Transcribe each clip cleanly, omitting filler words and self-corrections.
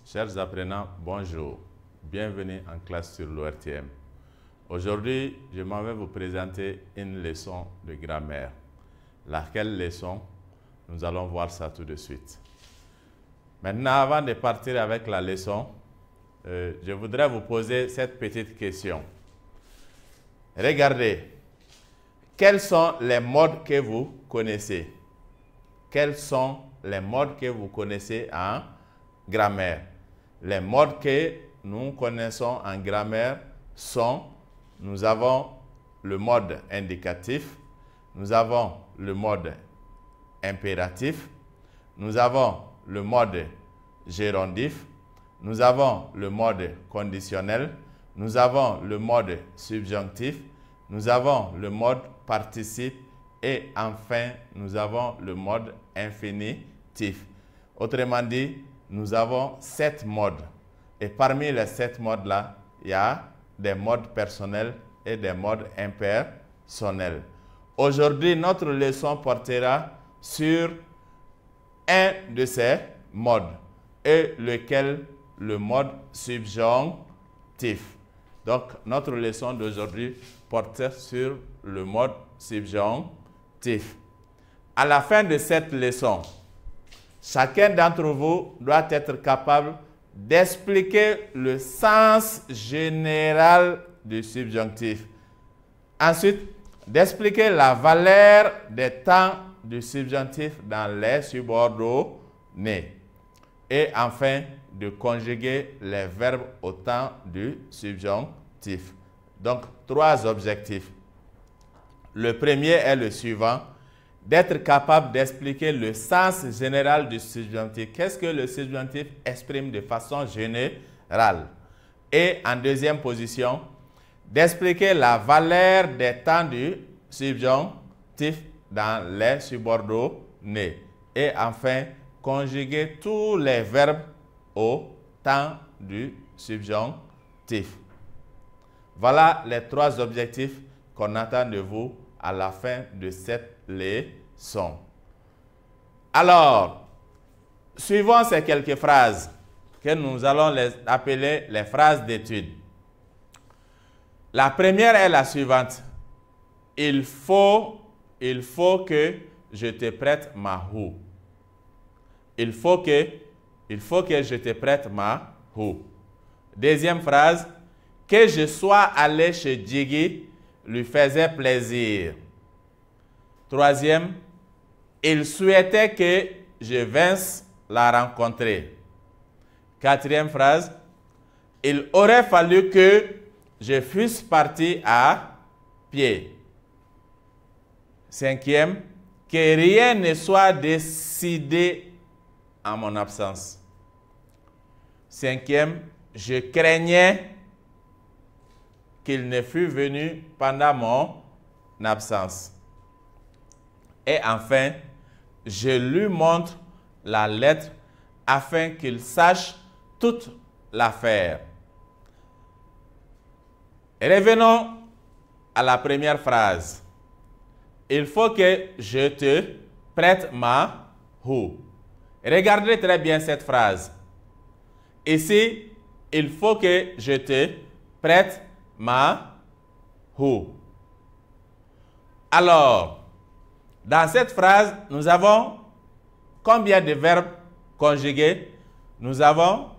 Chers apprenants, bonjour. Bienvenue en classe sur l'ORTM. Aujourd'hui, je m'en vais vous présenter une leçon de grammaire. Laquelle leçon? Nous allons voir ça tout de suite. Maintenant, avant de partir avec la leçon, je voudrais vous poser cette petite question. Regardez, quels sont les modes que vous connaissez? Quels sont les modes que vous connaissez en grammaire? Les modes que nous connaissons en grammaire sont, nous avons le mode indicatif, nous avons le mode impératif, nous avons le mode gérondif, nous avons le mode conditionnel, nous avons le mode subjonctif, nous avons le mode participe et enfin, nous avons le mode infinitif. Autrement dit, nous avons 7 modes. Et parmi les 7 modes-là, il y a des modes personnels et des modes impersonnels. Aujourd'hui, notre leçon portera sur un de ces modes, et lequel le mode subjonctif. Donc, notre leçon d'aujourd'hui porte sur le mode subjonctif. À la fin de cette leçon, chacun d'entre vous doit être capable d'expliquer le sens général du subjonctif. Ensuite, d'expliquer la valeur des temps du subjonctif dans les subordonnés. Et enfin, de conjuguer les verbes au temps du subjonctif. Donc, 3 objectifs. Le premier est le suivant: d'être capable d'expliquer le sens général du subjonctif. Qu'est-ce que le subjonctif exprime de façon générale? Et en deuxième position, d'expliquer la valeur des temps du subjonctif dans les subordonnés. Et enfin, conjuguer tous les verbes au temps du subjonctif. Voilà les 3 objectifs qu'on attend de vous à la fin de cette leçon. Alors, suivons ces quelques phrases que nous allons les appeler les phrases d'étude. La première est la suivante. Il faut que je te prête ma houe. Il faut que je te prête ma houe. Deuxième phrase. Que je sois allé chez Jiggy lui faisait plaisir. Troisième, il souhaitait que je vinsse la rencontrer. Quatrième phrase, il aurait fallu que je fusse parti à pied. Cinquième, que rien ne soit décidé en mon absence. Cinquième, je craignais qu'il ne fût venu pendant mon absence. Et enfin, je lui montre la lettre afin qu'il sache toute l'affaire. Revenons à la première phrase. Il faut que je te prête ma houe. Regardez très bien cette phrase. Ici, il faut que je te prête ma houe. Alors, dans cette phrase, nous avons combien de verbes conjugués? Nous avons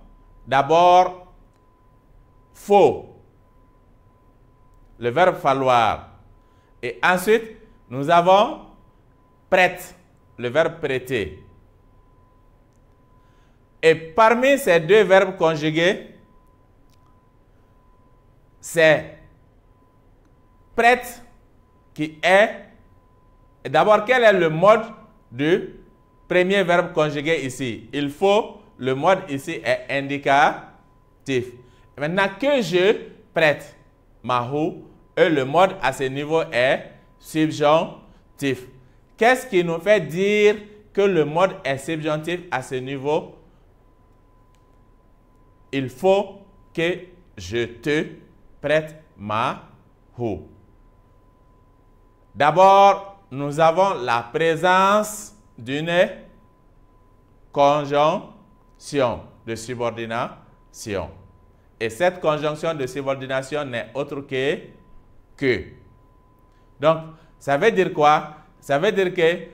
d'abord faut, le verbe falloir. Et ensuite, nous avons prête, le verbe prêter. Et parmi ces 2 verbes conjugués, c'est prête qui est. D'abord, quel est le mode du premier verbe conjugué ici? Il faut, le mode ici est indicatif. Maintenant, que je prête ma houe, et le mode à ce niveau est subjonctif. Qu'est-ce qui nous fait dire que le mode est subjonctif à ce niveau? Il faut que je te prête ma houe. D'abord, nous avons la présence d'une conjonction. de subordination. Et cette conjonction de subordination n'est autre que. Donc, ça veut dire quoi? Ça veut dire que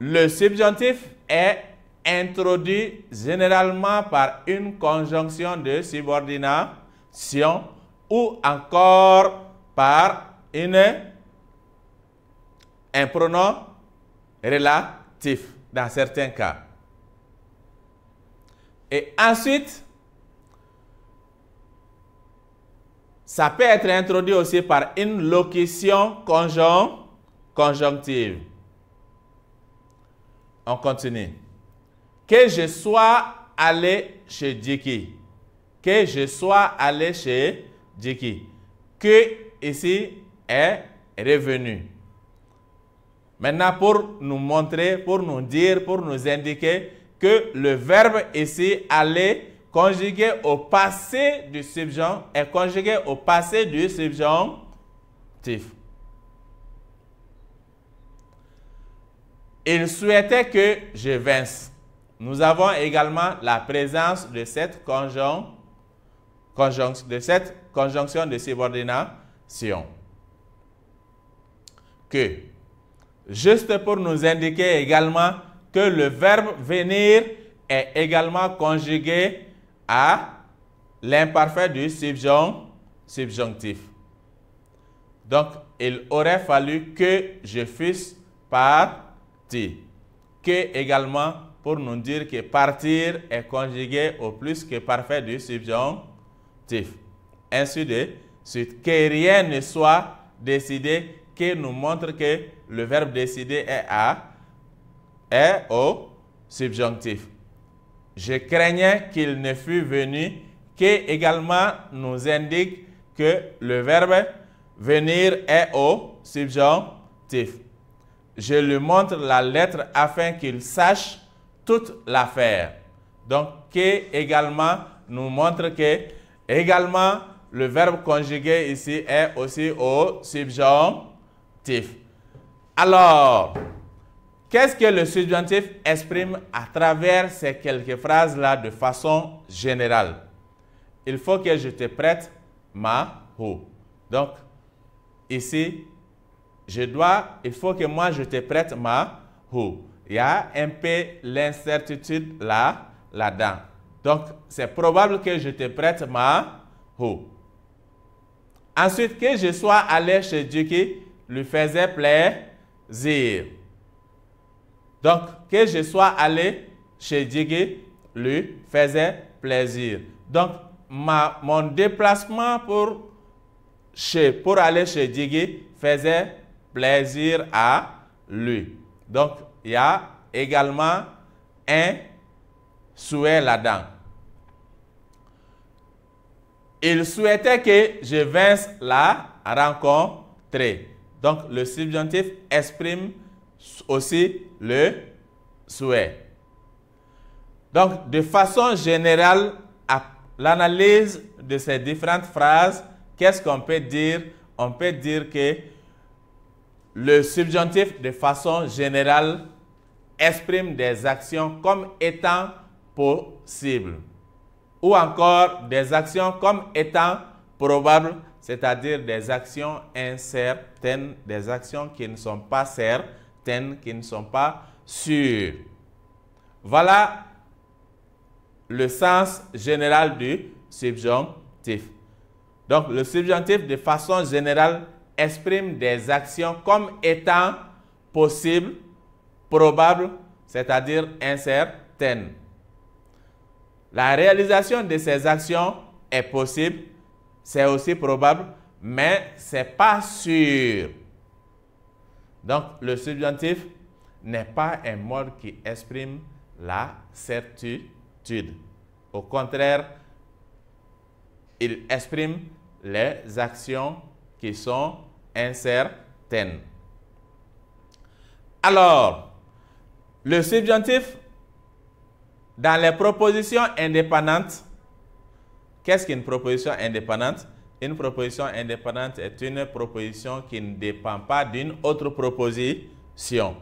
le subjonctif est introduit généralement par une conjonction de subordination ou encore par un pronom relatif dans certains cas. Et ensuite, ça peut être introduit aussi par une locution conjonctive. On continue. Que je sois allé chez Diki. Que je sois allé chez Diki. Que ici est revenu. Maintenant, pour nous montrer, pour nous dire, pour nous indiquer que le verbe ici aller conjugué au passé du subjonctif est conjugué au passé du subjonctif. Il souhaitait que je vinsse. Nous avons également la présence de cette conjonction de subordination. Que, juste pour nous indiquer également que le verbe venir est également conjugué à l'imparfait du subjonctif. Donc, il aurait fallu que je fusse parti. Que également pour nous dire que partir est conjugué au plus que parfait du subjonctif. Ainsi de suite. Que rien ne soit décidé, que nous montre que le verbe décider est au subjonctif. Je craignais qu'il ne fût venu, que également nous indique que le verbe venir est au subjonctif. Je lui montre la lettre afin qu'il sache toute l'affaire. Donc, que également nous montre que également le verbe conjugué ici est aussi au subjonctif. Alors, qu'est-ce que le subjonctif exprime à travers ces quelques phrases-là de façon générale? Il faut que je te prête ma roue. Donc, ici, il faut que moi je te prête ma roue. Il y a un peu l'incertitude là-dedans. Donc, c'est probable que je te prête ma roue. Ensuite, que je sois allé chez Dieu qui lui faisait plaisir. Donc, que je sois allé chez Dieu qui lui faisait plaisir. Donc, mon déplacement pour aller chez Dieu faisait plaisir à lui. Donc, il y a également un souhait là-dedans. Il souhaitait que je vinsse la rencontrer. Donc, le subjonctif exprime aussi le souhait. Donc, de façon générale, à l'analyse de ces différentes phrases, qu'est-ce qu'on peut dire? On peut dire que le subjonctif, de façon générale, exprime des actions comme étant possibles, ou encore des actions comme étant probables, c'est-à-dire des actions incertaines, des actions qui ne sont pas certaines, qui ne sont pas sûres. Voilà le sens général du subjonctif. Donc, le subjonctif, de façon générale, exprime des actions comme étant possibles, probables, c'est-à-dire incertaines. La réalisation de ces actions est possible, c'est aussi probable, mais ce n'est pas sûr. Donc, le subjonctif n'est pas un mode qui exprime la certitude. Au contraire, il exprime les actions qui sont incertaines. Alors, le subjonctif, dans les propositions indépendantes, qu'est-ce qu'une proposition indépendante? Une proposition indépendante est une proposition qui ne dépend pas d'une autre proposition.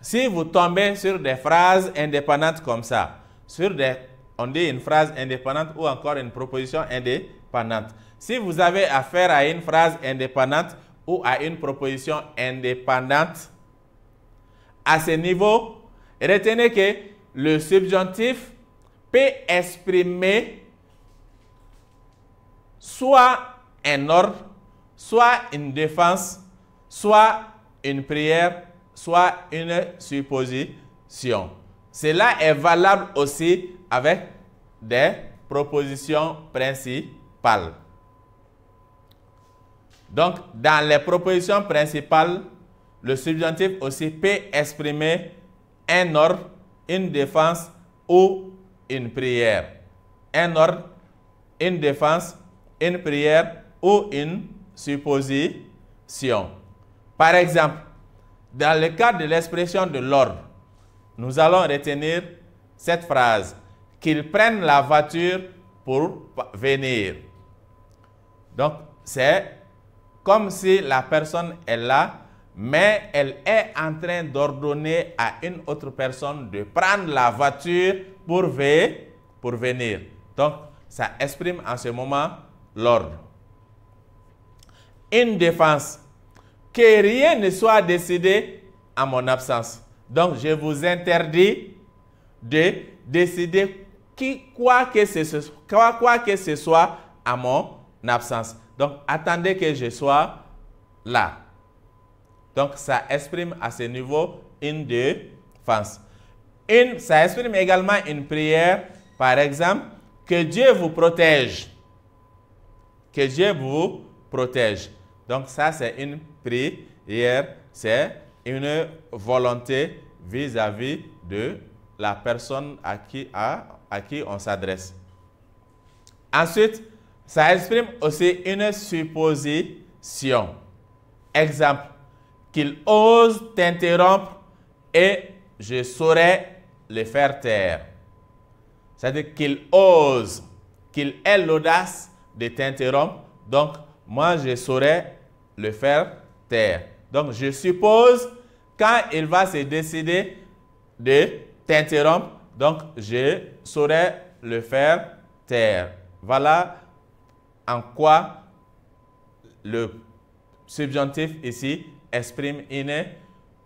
Si vous tombez sur des phrases indépendantes comme ça, sur on dit une phrase indépendante ou encore une proposition indépendante. Si vous avez affaire à une phrase indépendante ou à une proposition indépendante, à ce niveau, retenez que le subjonctif peut exprimer soit un ordre, soit une défense, soit une prière, soit une supposition. Cela est valable aussi avec des propositions principales. Donc, dans les propositions principales, le subjonctif aussi peut exprimer un ordre, une défense ou une prière. Un ordre, une défense, une prière ou une supposition. Par exemple, dans le cadre de l'expression de l'ordre, nous allons retenir cette phrase, qu'ils prennent la voiture pour venir. Donc, c'est comme si la personne est là, mais elle est en train d'ordonner à une autre personne de prendre la voiture pour venir. Donc, ça exprime en ce moment l'ordre. Une défense, que rien ne soit décidé en mon absence. Donc, je vous interdis de décider quoi que ce soit à mon absence. Donc, attendez que je sois là. Donc, ça exprime à ce niveau une défense. Ça exprime également une prière, par exemple, que Dieu vous protège. Que Dieu vous protège. Donc, ça, c'est une prière, c'est une volonté vis-à-vis de la personne à qui on s'adresse. Ensuite, ça exprime aussi une supposition. Exemple, qu'il ose t'interrompre et je saurais le faire taire. C'est-à-dire qu'il ose, qu'il ait l'audace de t'interrompre, donc moi je saurais le faire taire. Donc je suppose, quand il va se décider de t'interrompre, donc je saurais le faire taire. Voilà en quoi le subjonctif ici exprime une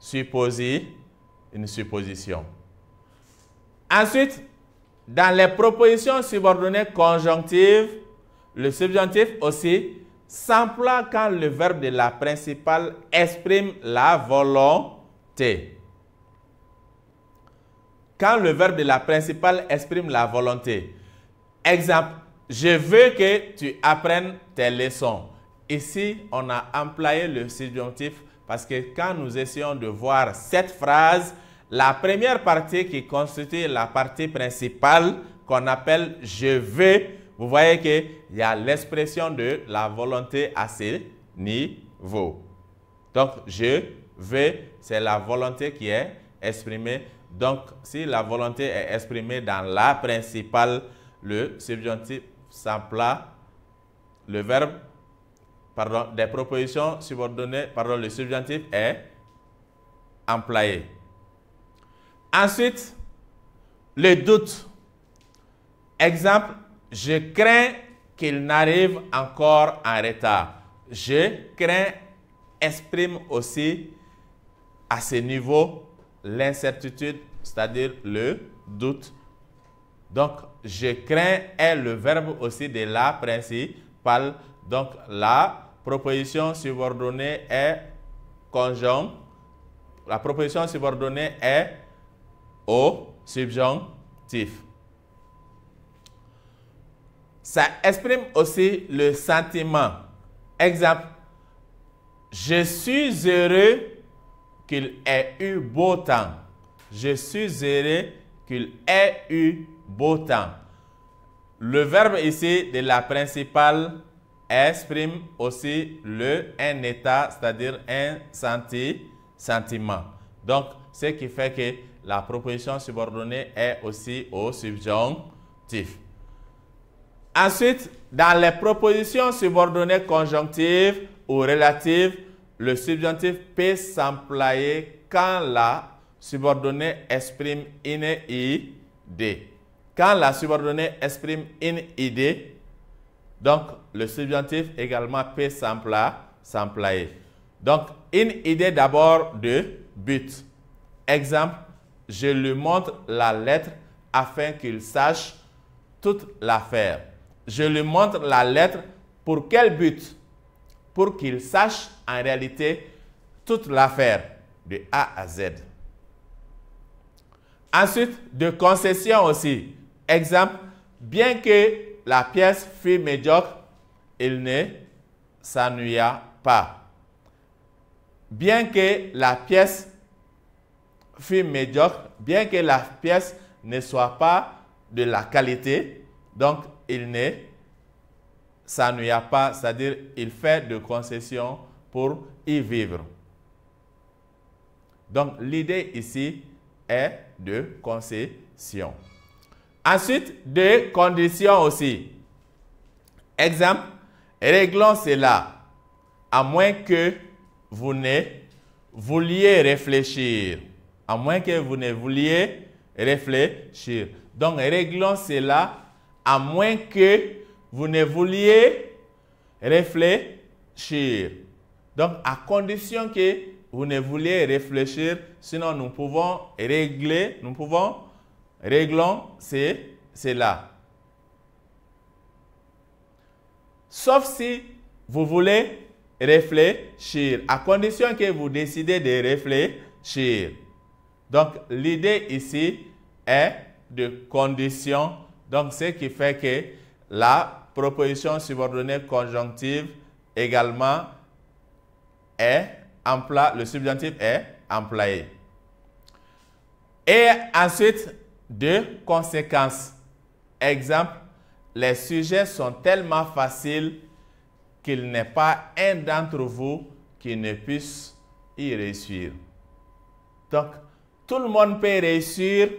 supposition. Ensuite, dans les propositions subordonnées conjonctives, le subjonctif aussi s'emploie quand le verbe de la principale exprime la volonté. Quand le verbe de la principale exprime la volonté. Exemple, je veux que tu apprennes tes leçons. Ici, on a employé le subjonctif parce que quand nous essayons de voir cette phrase, la première partie qui constitue la partie principale qu'on appelle « je veux », vous voyez qu'il y a l'expression de la volonté à ce niveau. Donc, « je veux », c'est la volonté qui est exprimée. Donc, si la volonté est exprimée dans la principale, le subjonctif s'emploie, le verbe, des propositions subordonnées, le subjonctif est employé. Ensuite, le doute. Exemple, je crains qu'il n'arrive encore en retard. Je crains exprime aussi à ce niveau l'incertitude, c'est-à-dire le doute. Donc, je crains est le verbe aussi de la principale. Donc, la proposition subordonnée est conjonctive. La proposition subordonnée est au subjonctif. Ça exprime aussi le sentiment. Exemple, je suis heureux qu'il ait eu beau temps. Je suis heureux qu'il ait eu beau temps. Le verbe ici de la principale exprime aussi un état, c'est-à-dire un sentiment. Donc, ce qui fait que la proposition subordonnée est aussi au subjonctif. Ensuite, dans les propositions subordonnées conjonctives ou relatives, le subjonctif peut s'employer quand la subordonnée exprime une idée. Quand la subordonnée exprime une idée, donc le subjonctif également peut s'employer. Donc, une idée d'abord de but. Exemple, je lui montre la lettre afin qu'il sache toute l'affaire. Je lui montre la lettre pour quel but? Pour qu'il sache en réalité toute l'affaire de A à Z. Ensuite, de concession aussi. Exemple, bien que la pièce fût médiocre, il ne s'ennuya pas. Bien que la pièce fût médiocre, bien que la pièce ne soit pas de la qualité, donc il ne s'ennuya pas, c'est-à-dire il fait de concessions pour y vivre. Donc l'idée ici est de concession. Ensuite, de conditions aussi. Exemple, réglons cela, à moins que vous ne vouliez réfléchir. À moins que vous ne vouliez réfléchir. Donc, réglons cela, à moins que vous ne vouliez réfléchir. Donc, à condition que vous ne vouliez réfléchir, sinon nous pouvons régler, réglons cela. Sauf si vous voulez réfléchir, à condition que vous décidez de réfléchir. Donc, l'idée ici est de condition. Donc, ce qui fait que la proposition subordonnée conjonctive également est employée, le subjonctif est employé. Et ensuite, de conséquences. Exemple, les sujets sont tellement faciles qu'il n'est pas un d'entre vous qui ne puisse y réussir. Donc, tout le monde peut réussir.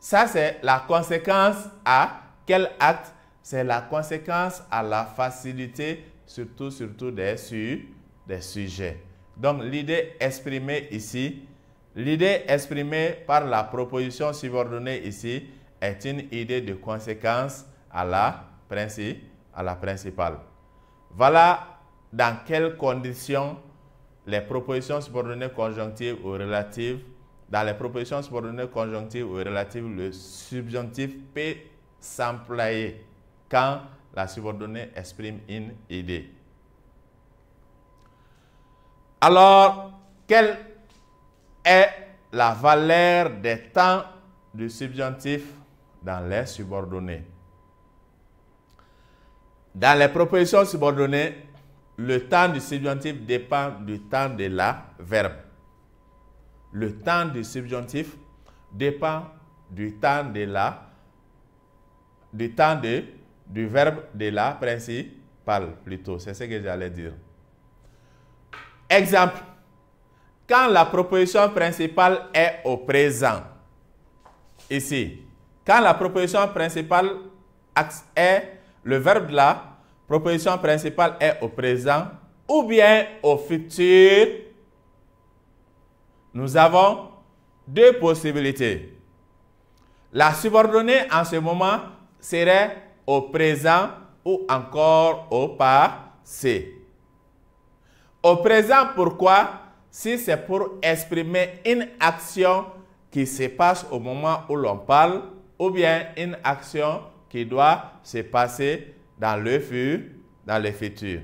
Ça, c'est la conséquence à quel acte? C'est la conséquence à la facilité, surtout des sujets. Donc, l'idée exprimée ici, l'idée exprimée par la proposition subordonnée ici est une idée de conséquence à la principale. Voilà dans quelles conditions les propositions subordonnées conjonctives ou relatives, dans les propositions subordonnées conjonctives ou relatives, le subjonctif peut s'employer quand la subordonnée exprime une idée. Alors, quelle est la valeur des temps du subjonctif dans les subordonnées? Dans les propositions subordonnées, le temps du subjonctif dépend du temps de la verbe. Le temps du subjonctif dépend du temps du verbe de la principale, plutôt. C'est ce que j'allais dire. Exemple, quand la proposition principale est au présent, ici, quand la proposition principale est le verbe de la proposition principale est au présent ou bien au futur, nous avons deux possibilités. La subordonnée en ce moment serait au présent ou encore au passé. Au présent, pourquoi? Si c'est pour exprimer une action qui se passe au moment où l'on parle, ou bien une action qui doit se passer dans le futur.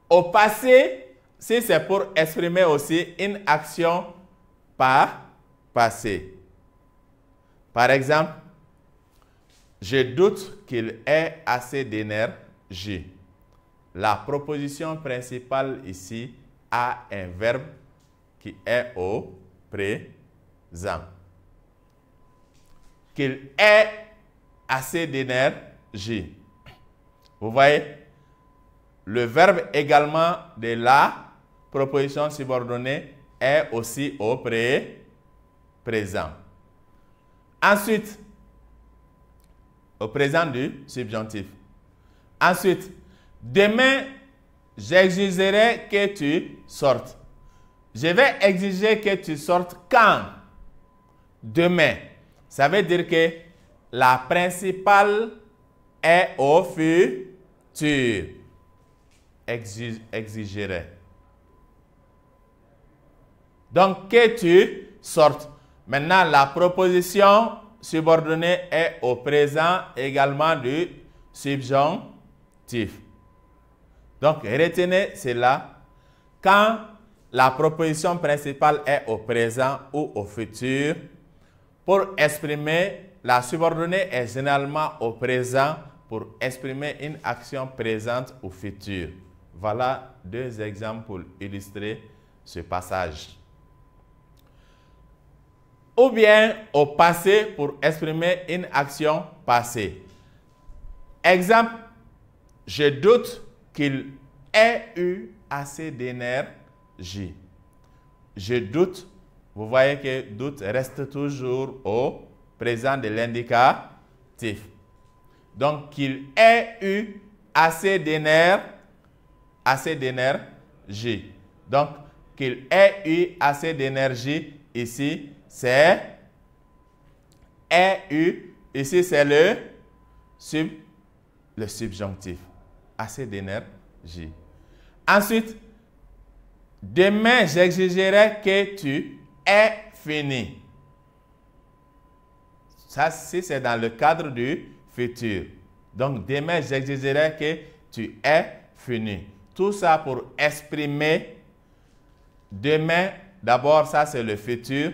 Au passé, si c'est pour exprimer aussi une action par passé. Par exemple, je doute qu'il ait assez d'énergie. La proposition principale ici a un verbe qui est au présent. Qu'il ait assez d'énergie. Vous voyez, le verbe également de la proposition subordonnée est aussi au présent. Ensuite, au présent du subjonctif. Ensuite, demain, j'exigerai que tu sortes. Je vais exiger que tu sortes quand? Demain. Ça veut dire que la principale est au futur. Exigerait. Donc, que tu sortes. Maintenant, la proposition subordonnée est au présent également du subjonctif. Donc, retenez cela. Quand la proposition principale est au présent ou au futur, pour exprimer, la subordonnée est généralement au présent pour exprimer une action présente ou future. Voilà deux exemples pour illustrer ce passage. Ou bien au passé pour exprimer une action passée. Exemple, je doute qu'il ait eu assez d'énergie. Je doute, vous voyez que doute reste toujours au présent de l'indicatif. Donc, qu'il ait eu assez d'énergie. Donc, qu'il ait eu assez d'énergie ici, c'est ait eu, ici c'est le subjonctif. Assez d'énergie. Ensuite, demain, j'exigerai que tu aies fini. Ça, c'est dans le cadre du futur. Donc, demain, j'exigerai que tu aies fini. Tout ça pour exprimer demain, d'abord, ça c'est le futur,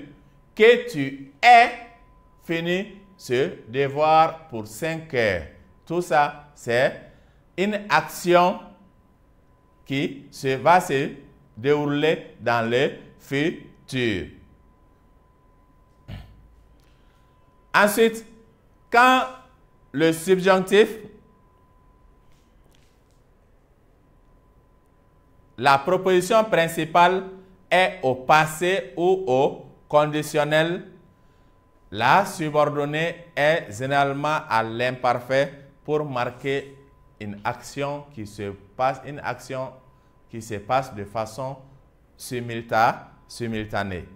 que tu aies fini ce devoir pour 5 heures. Tout ça, c'est une action qui va se dérouler dans le futur. Ensuite, quand le subjonctif, la proposition principale est au passé ou au conditionnel, la subordonnée est généralement à l'imparfait pour marquer une action qui se passe, de façon simultanée.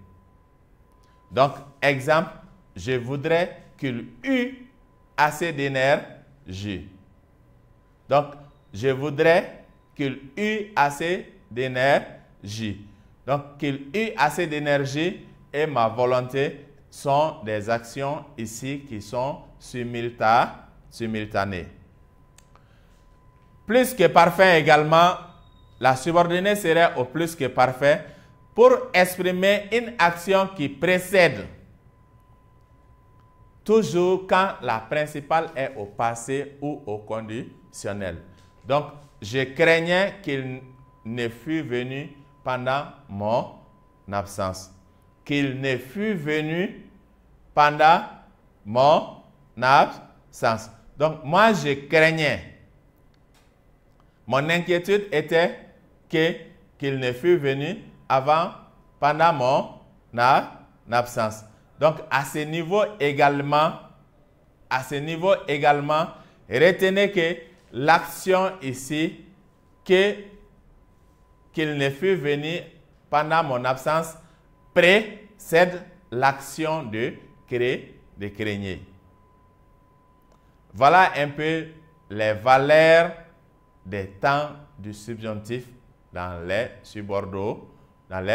Donc, exemple, je voudrais qu'il eût assez d'énergie. Donc, je voudrais qu'il eût assez d'énergie. Donc, qu'il eût assez d'énergie et ma volonté sont des actions ici qui sont simultanées. Plus que parfait également, la subordonnée serait au plus que parfait pour exprimer une action qui précède. Toujours quand la principale est au passé ou au conditionnel. Donc, je craignais qu'il ne fût venu pendant mon absence. Qu'il ne fût venu pendant mon absence. Donc, moi, je craignais. Mon inquiétude était qu'il ne fût venu pendant mon absence. Donc, à ce niveau également, retenez que l'action ici, qu'il ne fût venu pendant mon absence, précède l'action de craigner. Voilà un peu les valeurs des temps du subjonctif dans les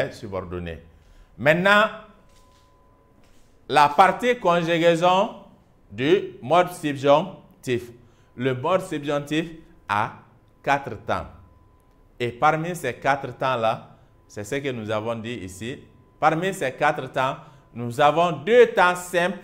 subordonnés. Maintenant, la partie conjugaison du mode subjonctif. Le mode subjonctif a 4 temps. Et parmi ces 4 temps-là, c'est ce que nous avons dit ici. Parmi ces 4 temps, nous avons 2 temps simples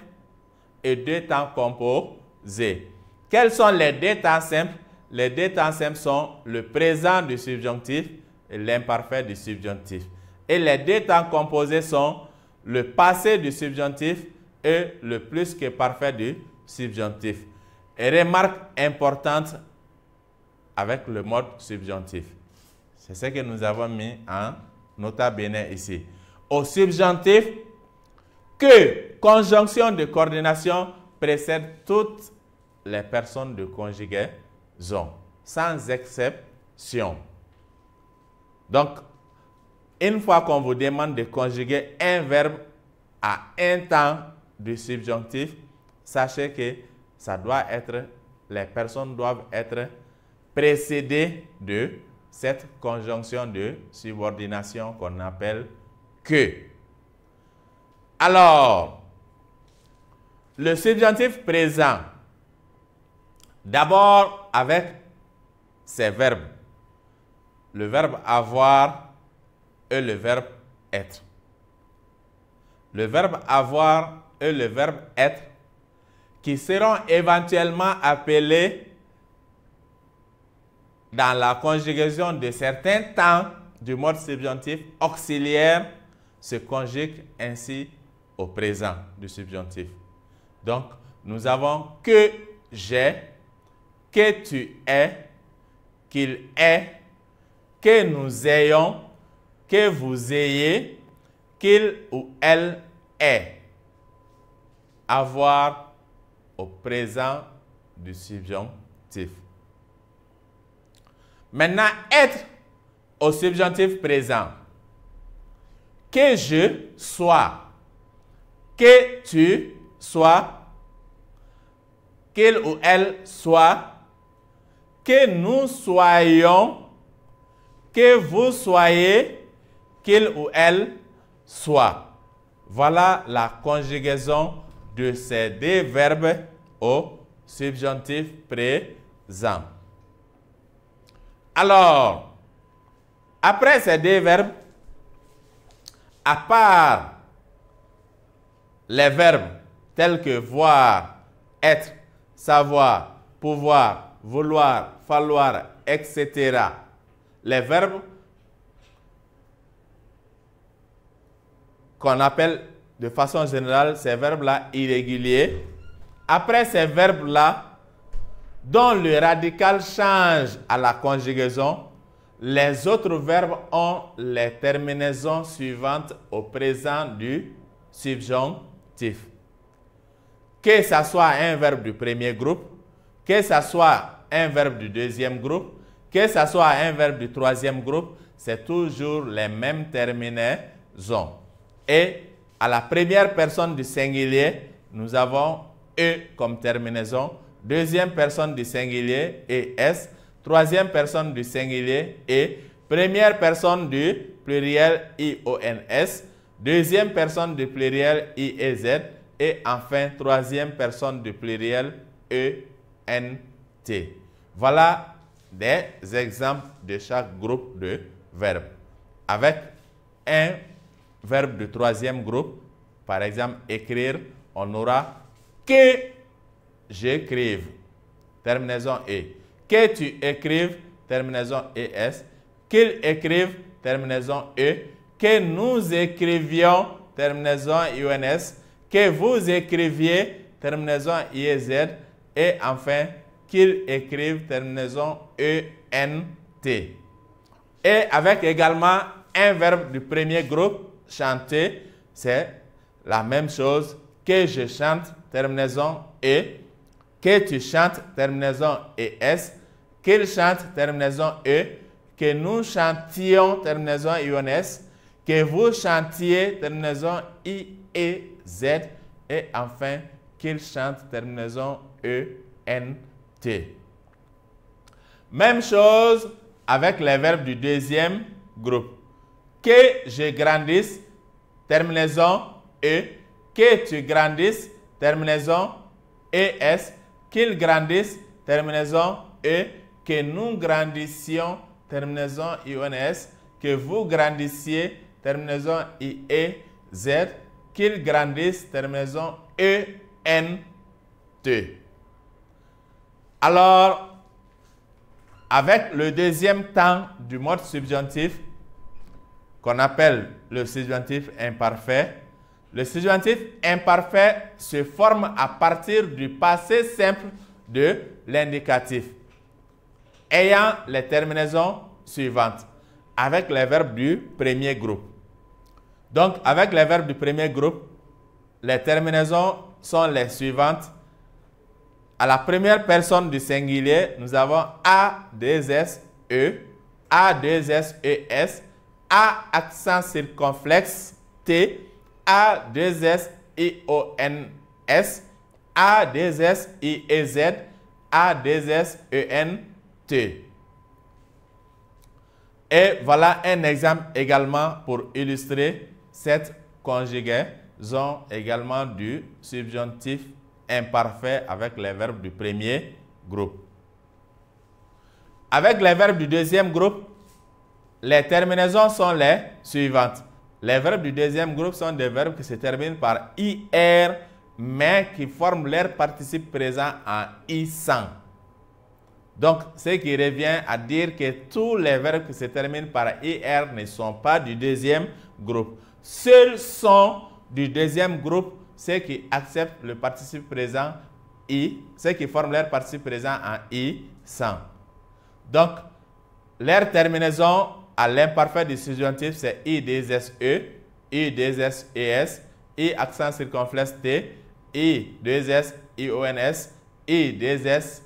et 2 temps composés. Quels sont les 2 temps simples? Les 2 temps simples sont le présent du subjonctif et l'imparfait du subjonctif. Et les 2 temps composés sont le passé du subjonctif et le plus que parfait du subjonctif. Et remarque importante avec le mode subjonctif. C'est ce que nous avons mis en nota bene ici. Au subjonctif, que conjonction de coordination précède toutes les personnes de conjugaison, sans exception. Donc, une fois qu'on vous demande de conjuguer un verbe à un temps du subjonctif, sachez que ça doit être, les personnes doivent être précédées de cette conjonction de subordination qu'on appelle que. Alors, le subjonctif présent, d'abord avec ses verbes, le verbe avoir et le verbe être. Le verbe avoir et le verbe être qui seront éventuellement appelés dans la conjugaison de certains temps du mode subjonctif auxiliaire se conjuguent ainsi au présent du subjonctif. Donc, nous avons que j'ai, que tu es, qu'il est, que nous ayons, que vous ayez, qu'il ou elle est. Avoir au présent du subjonctif. Maintenant, être au subjonctif présent. Que je sois, que tu sois, qu'il ou elle soit, que nous soyons, que vous soyez, qu'il ou elle soit. Voilà la conjugaison de ces deux verbes au subjonctif présent. Alors, après ces deux verbes, à part les verbes tels que voir, être, savoir, pouvoir, vouloir, falloir, etc., les verbes qu'on appelle de façon générale ces verbes-là irréguliers, après ces verbes-là, dont le radical change à la conjugaison, les autres verbes ont les terminaisons suivantes au présent du subjonctif. Que ce soit un verbe du premier groupe, que ce soit un verbe du deuxième groupe, que ce soit un verbe du troisième groupe, c'est toujours les mêmes terminaisons. Et à la première personne du singulier, nous avons E comme terminaison, deuxième personne du singulier, ES, troisième personne du singulier, E, première personne du pluriel, IONS, deuxième personne du pluriel, IEZ, et enfin, troisième personne du pluriel, ENT. Voilà des exemples de chaque groupe de verbes. Avec un verbe du troisième groupe, par exemple, écrire, on aura que j'écrive, terminaison E. Que tu écrives, terminaison ES. Qu'il écrive, terminaison E. Que nous écrivions, terminaison IONS. Que vous écriviez, terminaison IEZ. Et enfin, qu'il écrive, terminaison ENT. Et avec également un verbe du premier groupe, chanter, c'est la même chose. Que je chante, terminaison E. Que tu chantes, terminaison ES. Qu'il chante, terminaison E. Que nous chantions, terminaison IONS. Que vous chantiez, terminaison IEZ. Et enfin, qu'il chante, terminaison ENT. Même chose avec les verbes du deuxième groupe. Que je grandisse, terminaison E. Que tu grandisses, terminaison ES. Qu'il grandisse, terminaison E. Que nous grandissions, terminaison IONS. Que vous grandissiez, terminaison IEZ. Qu'il grandisse, terminaison ENT. Alors, avec le deuxième temps du mode subjonctif, qu'on appelle le subjonctif imparfait, le subjonctif imparfait se forme à partir du passé simple de l'indicatif, ayant les terminaisons suivantes, avec les verbes du premier groupe. Donc, avec les verbes du premier groupe, les terminaisons sont les suivantes. À la première personne du singulier, nous avons A, 2S, E, A, 2S, ES, A, accent circonflexe, T, A, 2S, A-2-S-I-O-N-S, A-2-S-I-E-Z, A-2-S-E-N-T. Et voilà un exemple également pour illustrer cette conjugaison également du subjonctif imparfait avec les verbes du premier groupe. Avec les verbes du deuxième groupe, les terminaisons sont les suivantes. Les verbes du deuxième groupe sont des verbes qui se terminent par IR, mais qui forment leur participe présent en I-sans. Donc, ce qui revient à dire que tous les verbes qui se terminent par IR ne sont pas du deuxième groupe. Seuls sont du deuxième groupe ceux qui acceptent le participe présent I, ceux qui forment leur participe présent en I sans. Donc, leur terminaison à l'imparfait du subjonctif, c'est I-2-S-E, I-2-S-E-S, I accent circonflexe T, I-2-S-I-O-N-S, I-2-S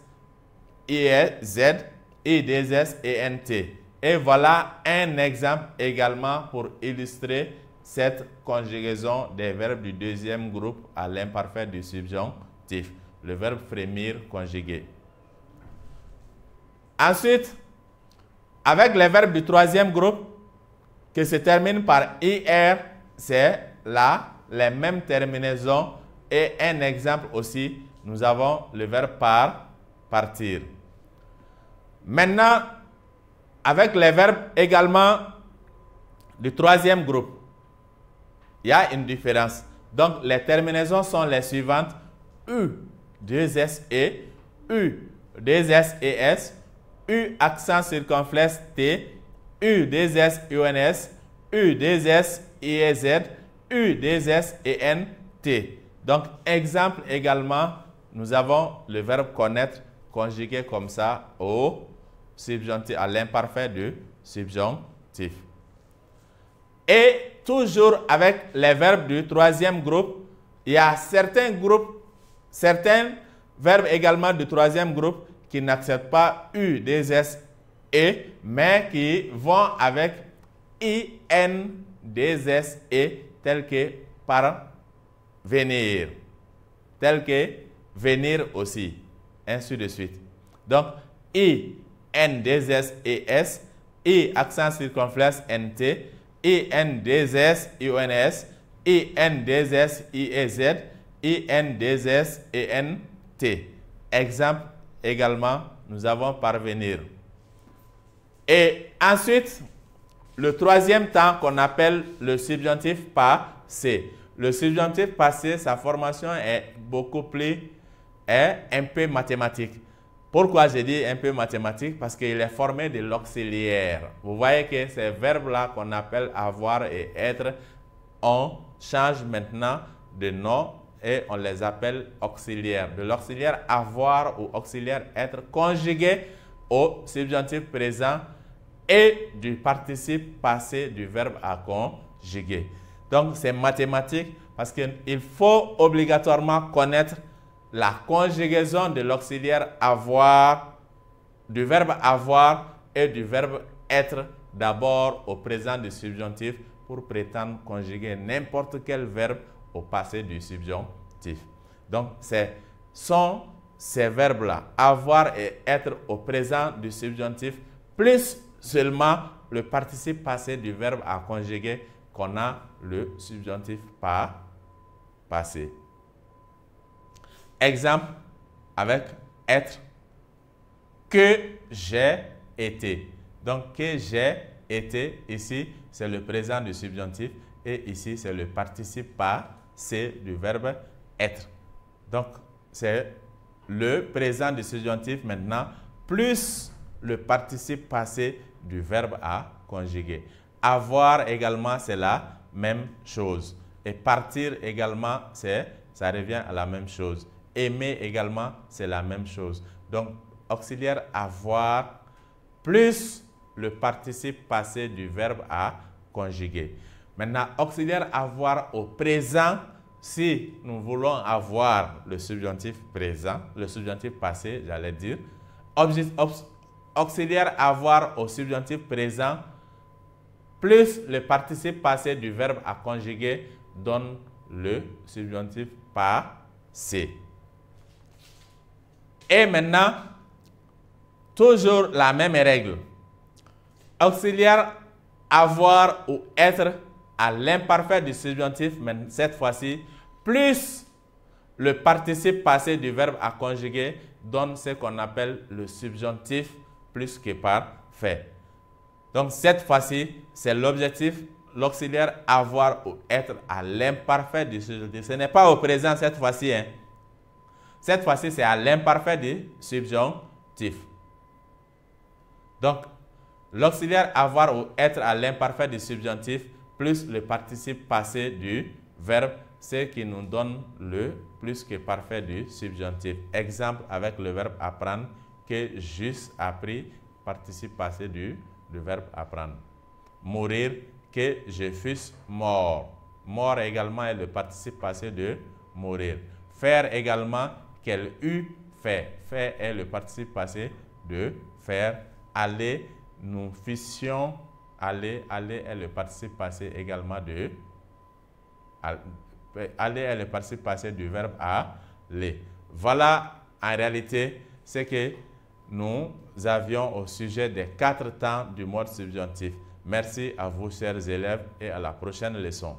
I-E-Z, I-2-S-E-N-T. Et voilà un exemple également pour illustrer cette conjugaison des verbes du deuxième groupe à l'imparfait du subjonctif, le verbe frémir conjugué. Ensuite, avec les verbes du troisième groupe qui se terminent par IR, c'est là les mêmes terminaisons. Et un exemple aussi, nous avons le verbe partir. Maintenant, avec les verbes également du troisième groupe, il y a une différence. Donc, les terminaisons sont les suivantes. U, 2-S-E, U, 2-S-E-S, U, accent circonflexe T, U, 2-S-I-O-N-S, U, 2-S-I-E-Z, U, 2-S-E-N-T. Donc, exemple également, nous avons le verbe connaître conjugué comme ça au subjonctif, à l'imparfait du subjonctif. Et toujours avec les verbes du troisième groupe, il y a certains verbes également du troisième groupe qui n'acceptent pas U, 2-S-E, mais qui vont avec I-N, 2-S-E, tel que parvenir, tel que venir aussi, ainsi de suite. Donc, I, N, 2-S-E-S, I, accent circonflexe N-T, I, N, 2-S, I-O-N-S, I, N, 2-S, I-E-Z, I, N, 2-S, E-N-T. Exemple également, nous avons parvenir. Et ensuite, le troisième temps qu'on appelle le subjonctif passé. Le subjonctif passé, sa formation est un peu mathématique. Pourquoi j'ai dit un peu mathématique? Parce qu'il est formé de l'auxiliaire. Vous voyez que ces verbes-là qu'on appelle avoir et être, on change maintenant de nom et on les appelle auxiliaires. De l'auxiliaire avoir ou auxiliaire être conjugué au subjonctif présent et du participe passé du verbe à conjuguer. Donc, c'est mathématique parce qu'il faut obligatoirement connaître la conjugaison de l'auxiliaire avoir, du verbe avoir et du verbe être d'abord au présent du subjonctif pour prétendre conjuguer n'importe quel verbe au passé du subjonctif. Donc, sont ces verbes-là, avoir et être au présent du subjonctif, plus seulement le participe passé du verbe à conjuguer qu'on a le subjonctif passé. Exemple avec être, que j'ai été. Donc, que j'ai été, ici, c'est le présent du subjonctif et ici, c'est le participe passé du verbe être. Donc, c'est le présent du subjonctif maintenant, plus le participe passé du verbe à conjuguer. Avoir également, c'est la même chose. Et partir également, ça revient à la même chose. Aimer également, c'est la même chose. Donc, auxiliaire avoir plus le participe passé du verbe à conjuguer. Maintenant, auxiliaire avoir au présent, si nous voulons avoir le subjonctif présent, le subjonctif passé, j'allais dire, auxiliaire avoir au subjonctif présent, plus le participe passé du verbe à conjuguer donne le subjonctif passé. Et maintenant, toujours la même règle. Auxiliaire avoir ou être à l'imparfait du subjonctif, mais cette fois-ci, plus le participe passé du verbe à conjuguer donne ce qu'on appelle le subjonctif plus que parfait. Donc cette fois-ci, c'est l'objectif, l'auxiliaire avoir ou être à l'imparfait du subjonctif. Ce n'est pas au présent cette fois-ci. Hein. Cette fois-ci, c'est à l'imparfait du subjonctif. Donc, l'auxiliaire avoir ou être à l'imparfait du subjonctif plus le participe passé du verbe, ce qui nous donne le plus que parfait du subjonctif. Exemple avec le verbe apprendre que j'eusse appris, participe passé du verbe apprendre. Mourir que je fusse mort. Mort également est le participe passé de mourir. Faire également qu'elle eut fait. Fait est le participe passé de faire. Aller, nous fissions aller. Aller est le participe passé également de aller est le participe passé du verbe aller. Voilà en réalité ce que nous avions au sujet des 4 temps du mode subjonctif. Merci à vous chers élèves et à la prochaine leçon.